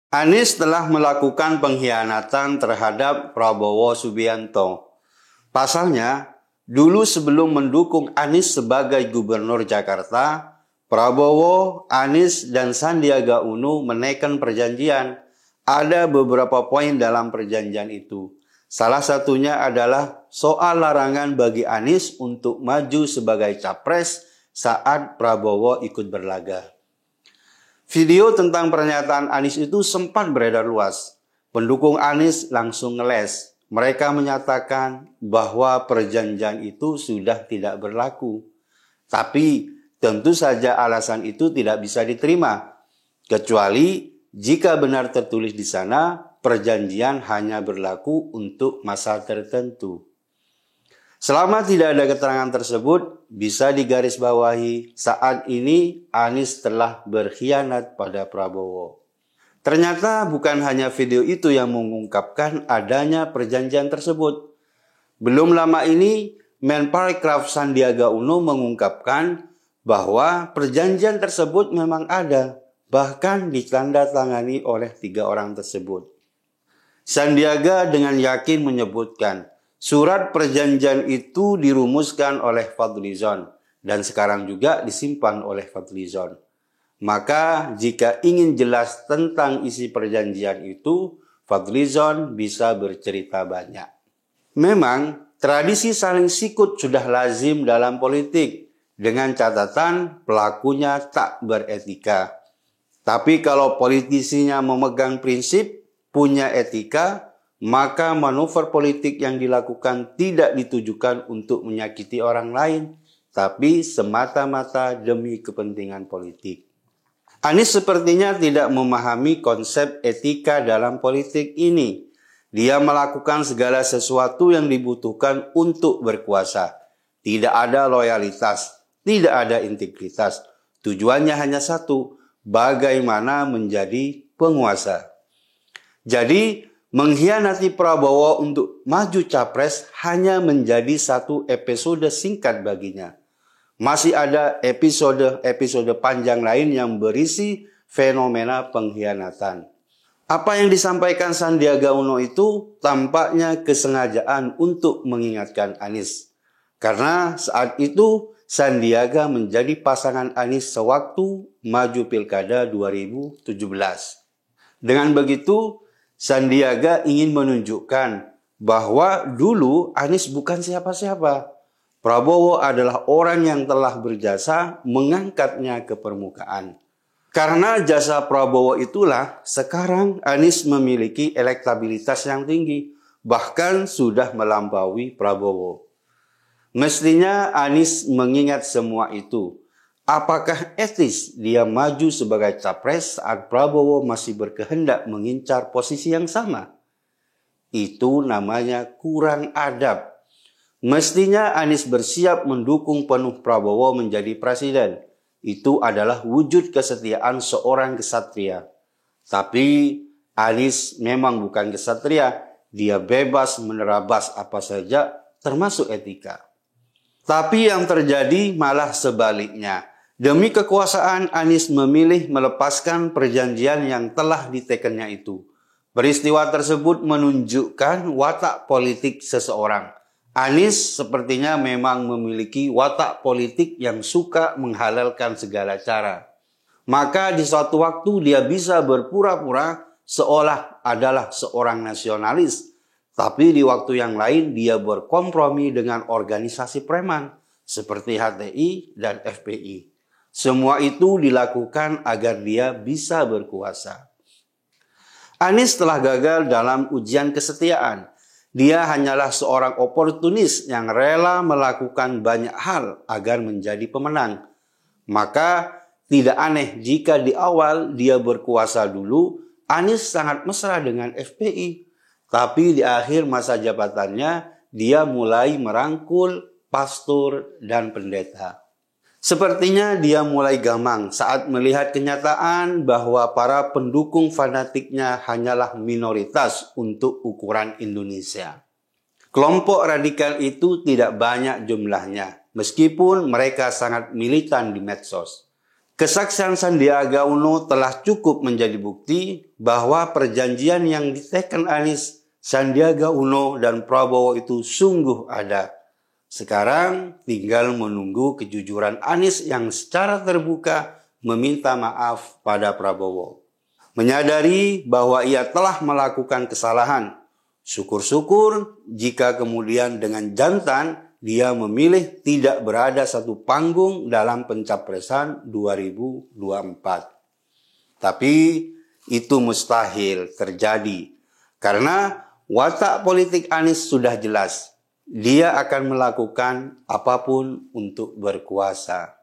Anies telah melakukan pengkhianatan terhadap Prabowo Subianto. Pasalnya, dulu sebelum mendukung Anies sebagai Gubernur Jakarta, Prabowo, Anies, dan Sandiaga Uno menaikkan perjanjian. Ada beberapa poin dalam perjanjian itu. Salah satunya adalah soal larangan bagi Anies untuk maju sebagai capres saat Prabowo ikut berlaga. Video tentang pernyataan Anies itu sempat beredar luas. Pendukung Anies langsung ngeles. Mereka menyatakan bahwa perjanjian itu sudah tidak berlaku. Tapi tentu saja alasan itu tidak bisa diterima. Kecuali jika benar tertulis di sana, perjanjian hanya berlaku untuk masa tertentu. Selama tidak ada keterangan tersebut, bisa digarisbawahi saat ini Anies telah berkhianat pada Prabowo. Ternyata bukan hanya video itu yang mengungkapkan adanya perjanjian tersebut. Belum lama ini, Menparekraf Sandiaga Uno mengungkapkan bahwa perjanjian tersebut memang ada, bahkan ditandatangani oleh 3 orang tersebut. Sandiaga dengan yakin menyebutkan, surat perjanjian itu dirumuskan oleh Fadlizon dan sekarang juga disimpan oleh Fadlizon. Maka jika ingin jelas tentang isi perjanjian itu, Fadlizon bisa bercerita banyak. Memang tradisi saling sikut sudah lazim dalam politik dengan catatan pelakunya tak beretika. Tapi kalau politisinya memegang prinsip, punya etika, maka manuver politik yang dilakukan tidak ditujukan untuk menyakiti orang lain, tapi semata-mata demi kepentingan politik. Anies sepertinya tidak memahami konsep etika dalam politik ini. Dia melakukan segala sesuatu yang dibutuhkan untuk berkuasa. Tidak ada loyalitas, tidak ada integritas. Tujuannya hanya satu, bagaimana menjadi penguasa. Jadi, mengkhianati Prabowo untuk maju capres hanya menjadi satu episode singkat baginya. Masih ada episode panjang lain yang berisi fenomena pengkhianatan. Apa yang disampaikan Sandiaga Uno itu tampaknya kesengajaan untuk mengingatkan Anies. Karena saat itu Sandiaga menjadi pasangan Anies sewaktu maju Pilkada 2017. Dengan begitu, Sandiaga ingin menunjukkan bahwa dulu Anies bukan siapa-siapa. Prabowo adalah orang yang telah berjasa mengangkatnya ke permukaan. Karena jasa Prabowo itulah sekarang Anies memiliki elektabilitas yang tinggi, bahkan sudah melampaui Prabowo. Mestinya Anies mengingat semua itu. Apakah etis dia maju sebagai capres saat Prabowo masih berkehendak mengincar posisi yang sama? Itu namanya kurang adab. Mestinya Anies bersiap mendukung penuh Prabowo menjadi presiden. Itu adalah wujud kesetiaan seorang kesatria. Tapi Anies memang bukan kesatria. Dia bebas menerabas apa saja termasuk etika. Tapi yang terjadi malah sebaliknya. Demi kekuasaan, Anies memilih melepaskan perjanjian yang telah ditekannya itu. Peristiwa tersebut menunjukkan watak politik seseorang. Anies sepertinya memang memiliki watak politik yang suka menghalalkan segala cara. Maka di suatu waktu dia bisa berpura-pura seolah adalah seorang nasionalis. Tapi di waktu yang lain dia berkompromi dengan organisasi preman seperti HTI dan FPI. Semua itu dilakukan agar dia bisa berkuasa. Anies telah gagal dalam ujian kesetiaan. Dia hanyalah seorang oportunis yang rela melakukan banyak hal agar menjadi pemenang. Maka tidak aneh jika di awal dia berkuasa dulu, Anies sangat mesra dengan FPI. Tapi di akhir masa jabatannya, dia mulai merangkul pastor dan pendeta. Sepertinya dia mulai gamang saat melihat kenyataan bahwa para pendukung fanatiknya hanyalah minoritas untuk ukuran Indonesia. Kelompok radikal itu tidak banyak jumlahnya, meskipun mereka sangat militan di medsos. Kesaksian Sandiaga Uno telah cukup menjadi bukti bahwa perjanjian yang diteken Anies, Sandiaga Uno, dan Prabowo itu sungguh ada. Sekarang tinggal menunggu kejujuran Anies yang secara terbuka meminta maaf pada Prabowo. Menyadari bahwa ia telah melakukan kesalahan. Syukur-syukur jika kemudian dengan jantan dia memilih tidak berada satu panggung dalam pencapresan 2024. Tapi itu mustahil terjadi karena watak politik Anies sudah jelas. Dia akan melakukan apapun untuk berkuasa.